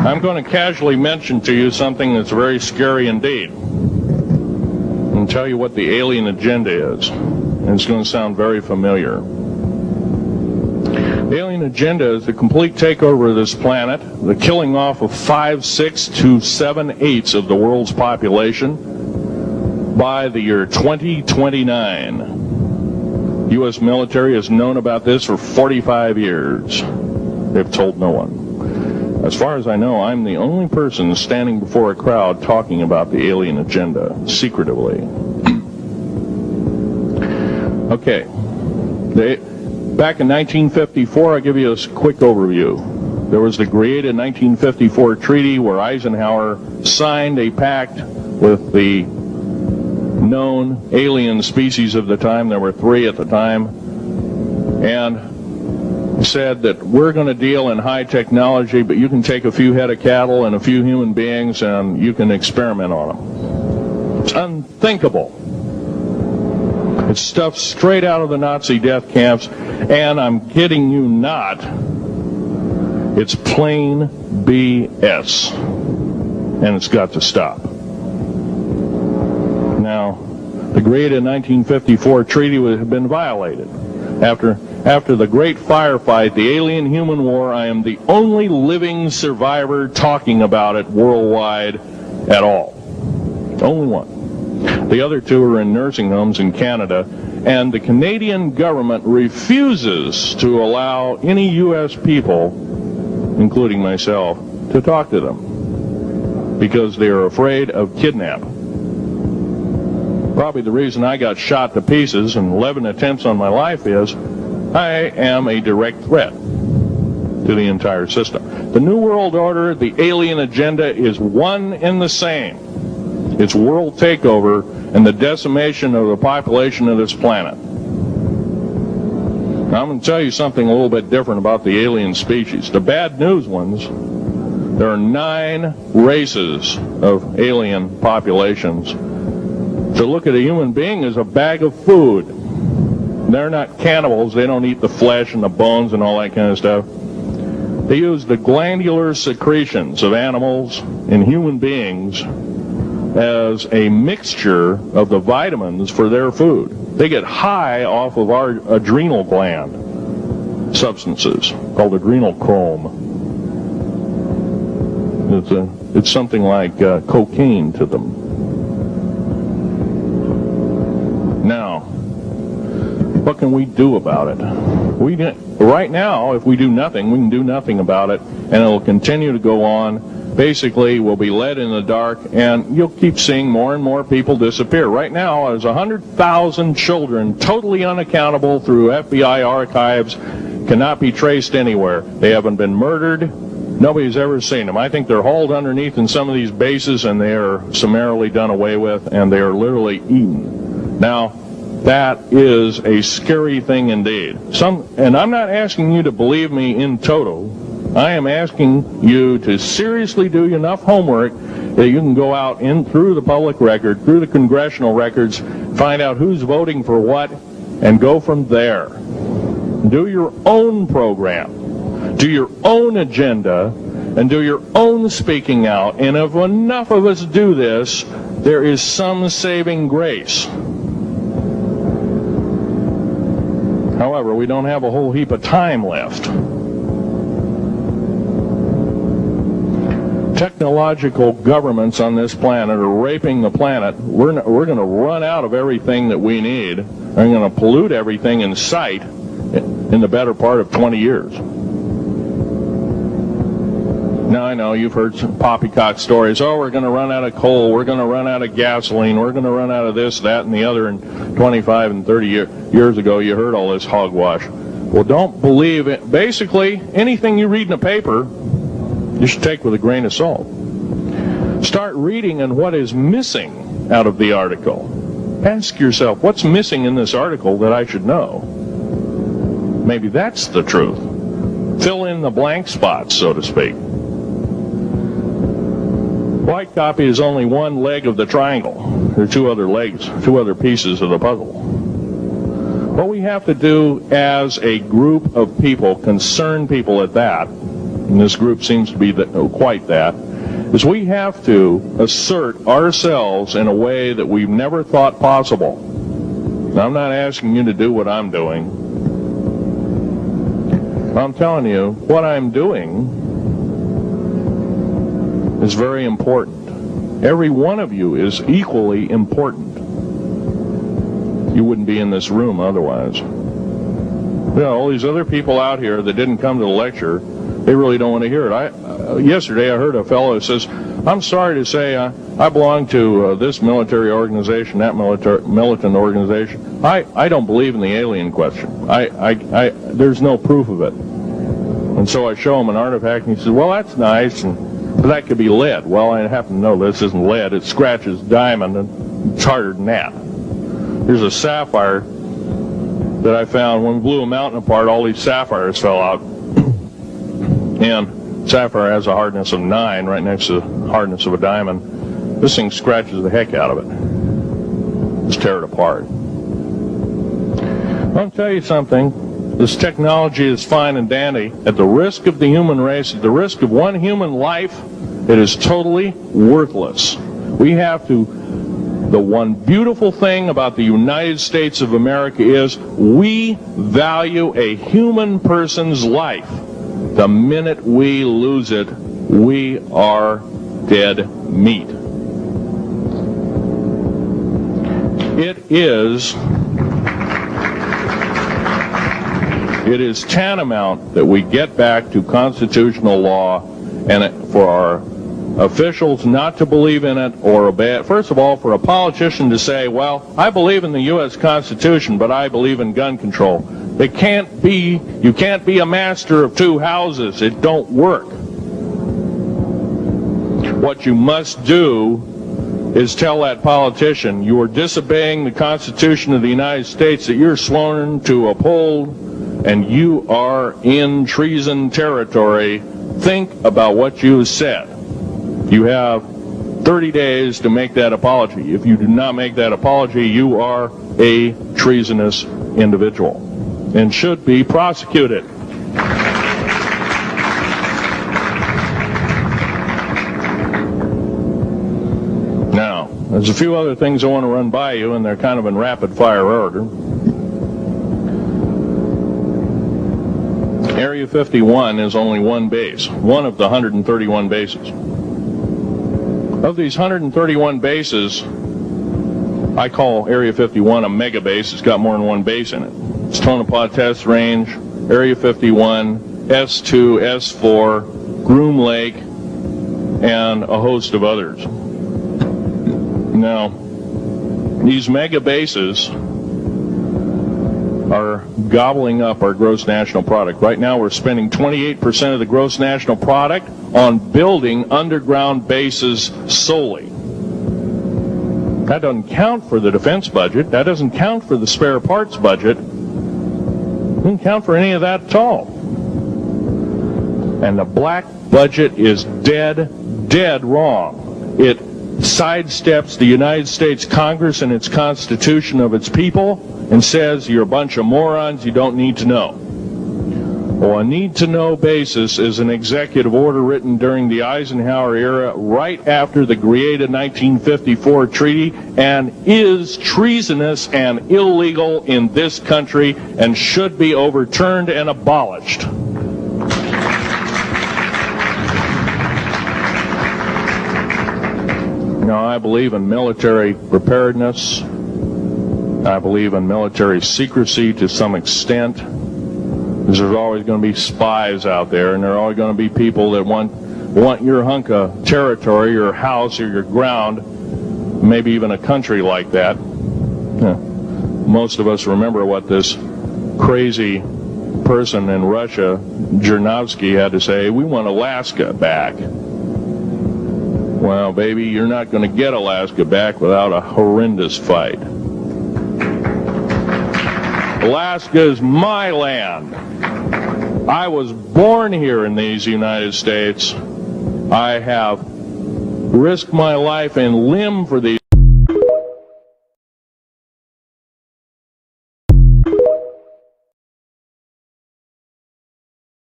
I'm going to casually mention to you something that's very scary indeed, and tell you what the alien agenda is. And it's going to sound very familiar. The alien agenda is the complete takeover of this planet, the killing off of 5, 6 to 7/8 of the world's population by the year 2029. U.S. military has known about this for 45 years. They've told no one. As far as I know, I'm the only person standing before a crowd talking about the alien agenda, secretively. Okay. Back in 1954, I'll give you a quick overview. There was the created 1954 treaty where Eisenhower signed a pact with the known alien species of the time. There were 3 at the time. And said that we're going to deal in high technology, but you can take a few head of cattle and a few human beings and you can experiment on them. It's unthinkable. It's stuff straight out of the Nazi death camps, and I'm kidding you not, it's plain BS, and it's got to stop. Now, the created 1954 treaty would have been violated. After the great firefight, the alien-human war, I am the only living survivor talking about it worldwide at all. Only one. The other 2 are in nursing homes in Canada, and the Canadian government refuses to allow any U.S. people, including myself, to talk to them because they are afraid of kidnap. Probably the reason I got shot to pieces and 11 attempts on my life is I am a direct threat to the entire system. The New World Order, the alien agenda is one and the same. It's world takeover and the decimation of the population of this planet. Now, I'm going to tell you something a little bit different about the alien species. The bad news ones, there are 9 races of alien populations. To look at a human being as a bag of food. They're not cannibals. They don't eat the flesh and the bones and all that kind of stuff. They use the glandular secretions of animals and human beings as a mixture of the vitamins for their food. They get high off of our adrenal gland substances called adrenal chrome. It's something like cocaine to them. Now, what can we do about it? Right now, if we do nothing, we can do nothing about it, and it will continue to go on. Basically, we'll be led in the dark, and you'll keep seeing more and more people disappear. Right now, there's 100,000 children totally unaccountable through FBI archives, cannot be traced anywhere. They haven't been murdered. Nobody's ever seen them. I think they're hauled underneath in some of these bases, and they are summarily done away with, and they are literally eaten. Now, that is a scary thing indeed. And I'm not asking you to believe me in toto. I am asking you to seriously do enough homework that you can go out through the public record, through the congressional records, find out who's voting for what, and go from there. Do your own program. Do your own agenda, and do your own speaking out. And if enough of us do this, there is some saving grace. However, we don't have a whole heap of time left. Technological governments on this planet are raping the planet. We're going to run out of everything that we need. We're going to pollute everything in sight in the better part of 20 years. Now, I know you've heard some poppycock stories. Oh, we're going to run out of coal. We're going to run out of gasoline. We're going to run out of this, that, and the other. And 25 and 30 years ago, you heard all this hogwash. Well, don't believe it. Basically, anything you read in a paper, you should take with a grain of salt. Start reading on what is missing out of the article. Ask yourself, what's missing in this article that I should know? Maybe that's the truth. Fill in the blank spots, so to speak. White copy is only one leg of the triangle. There are 2 other legs, 2 other pieces of the puzzle. What we have to do as a group of people, concerned people at that, and this group seems to be quite that, is we have to assert ourselves in a way that we've never thought possible. Now, I'm not asking you to do what I'm doing. I'm telling you, what I'm doing is very important. Every one of you is equally important. You wouldn't be in this room otherwise. You know, all these other people out here that didn't come to the lecture, they really don't want to hear it. Yesterday I heard a fellow who says, I'm sorry to say I belong to this military organization, that militant organization. I don't believe in the alien question. There's no proof of it. And so I show him an artifact, and he says, well, that's nice, but that could be lead. Well, I happen to know this isn't lead. It scratches diamond, and it's harder than that. Here's a sapphire that I found. When we blew a mountain apart, all these sapphires fell out. And sapphire has a hardness of 9 right next to the hardness of a diamond. This thing scratches the heck out of it. Just tear it apart. I'll tell you something. This technology is fine and dandy. At the risk of the human race, at the risk of one human life, it is totally worthless. We have to... The one beautiful thing about the United States of America is we value a human person's life. The minute we lose it, we are dead meat. It is tantamount that we get back to constitutional law, and for our officials not to believe in it or obey it. First of all, for a politician to say, well, I believe in the U.S. Constitution, but I believe in gun control. You can't be a master of two houses. It don't work. What you must do is tell that politician you are disobeying the Constitution of the United States that you're sworn to uphold, and you are in treason territory. Think about what you said. You have 30 days to make that apology. If you do not make that apology, you are a treasonous individual and should be prosecuted. Now, there's a few other things I want to run by you, and they're kind of in rapid-fire order. Area 51 is only one base, one of the 131 bases. Of these 131 bases, I call Area 51 a mega base. It's got more than one base in it. It's Tonopah Test Range, Area 51, S2, S4, Groom Lake, and a host of others. Now, these mega bases are gobbling up our gross national product. Right now we're spending 28% of the gross national product on building underground bases solely. That doesn't count for the defense budget. That doesn't count for the spare parts budget. It doesn't count for any of that at all. And the black budget is dead wrong. It sidesteps the United States Congress and its Constitution of its people and says you're a bunch of morons, you don't need to know. Well, a need-to-know basis is an executive order written during the Eisenhower era right after the Greada 1954 treaty and is treasonous and illegal in this country and should be overturned and abolished. Now, I believe in military preparedness. I believe in military secrecy to some extent. Because there's always going to be spies out there, and there are always going to be people that want your hunk of territory, your house, or your ground, maybe even a country like that. Yeah. Most of us remember what this crazy person in Russia, Zhirinovsky, had to say. We want Alaska back. Well, baby, you're not going to get Alaska back without a horrendous fight. Alaska is my land. I was born here in these United States. I have risked my life and limb for these